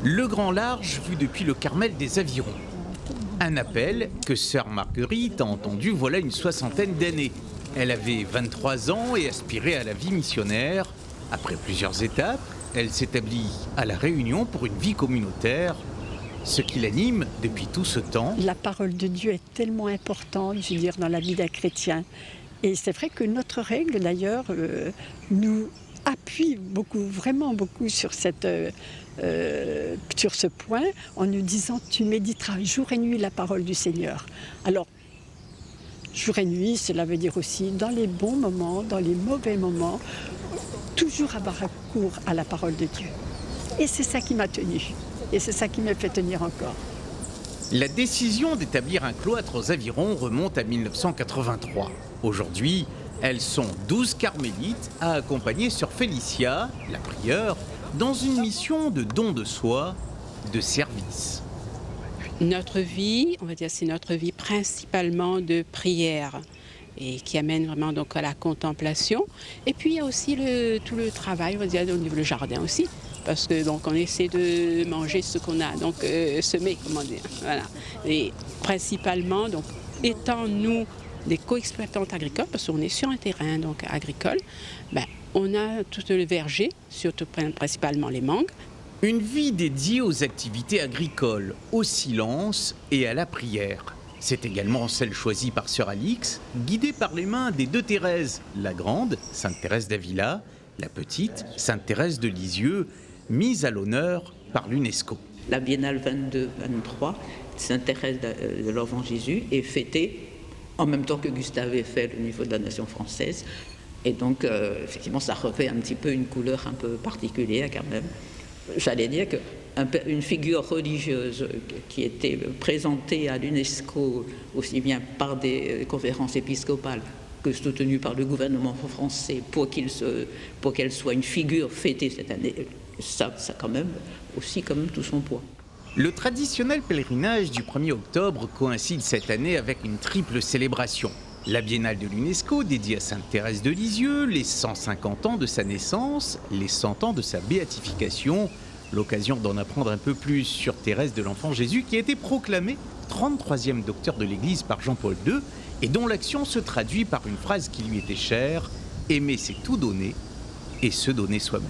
Le grand large vu depuis le Carmel des Avirons. Un appel que sœur Marguerite a entendu voilà une soixantaine d'années. Elle avait 23 ans et aspirait à la vie missionnaire. Après plusieurs étapes, elle s'établit à La Réunion pour une vie communautaire. Ce qui l'anime depuis tout ce temps. La parole de Dieu est tellement importante, je veux dire, dans la vie d'un chrétien. Et c'est vrai que notre règle, d'ailleurs, nous appuie beaucoup, vraiment beaucoup sur ce point, en nous disant « tu méditeras jour et nuit la parole du Seigneur ». Alors, jour et nuit, cela veut dire aussi dans les bons moments, dans les mauvais moments, toujours avoir recours à la parole de Dieu. Et c'est ça qui m'a tenue, et c'est ça qui me fait tenir encore. La décision d'établir un cloître aux Avirons remonte à 1983. Aujourd'hui, elles sont 12 carmélites à accompagner sœur Félicia, la prieure, dans une mission de don de soi, de service. Notre vie, on va dire, c'est notre vie principalement de prière et qui amène vraiment donc à la contemplation. Et puis il y a aussi tout le travail, on va dire, au niveau du jardin aussi, parce que donc on essaie de manger ce qu'on a, donc semer, comment dire, voilà. Et principalement, donc étant nous des co-exploitantes agricoles, parce qu'on est sur un terrain donc agricole, on a tout le verger, surtout principalement les mangues. Une vie dédiée aux activités agricoles, au silence et à la prière. C'est également celle choisie par sœur Alix, guidée par les mains des deux Thérèse, la grande, Sainte Thérèse d'Avila, la petite, Sainte Thérèse de Lisieux, mise à l'honneur par l'UNESCO. La Biennale 22-23, Sainte Thérèse de l'Enfant Jésus est fêtée en même temps que Gustave avait fait au niveau de la nation française. Et donc, effectivement, ça revêt un petit peu une couleur un peu particulière quand même. J'allais dire qu'une figure religieuse qui était présentée à l'UNESCO aussi bien par des conférences épiscopales que soutenue par le gouvernement français pour qu'elle soit une figure fêtée cette année, ça quand même aussi quand même tout son poids. Le traditionnel pèlerinage du 1er octobre coïncide cette année avec une triple célébration. La Biennale de l'UNESCO dédiée à Sainte Thérèse de Lisieux, les 150 ans de sa naissance, les 100 ans de sa béatification, l'occasion d'en apprendre un peu plus sur Thérèse de l'Enfant Jésus qui a été proclamée 33e docteur de l'Église par Jean-Paul II et dont l'action se traduit par une phrase qui lui était chère « Aimer c'est tout donner et se donner soi-même ».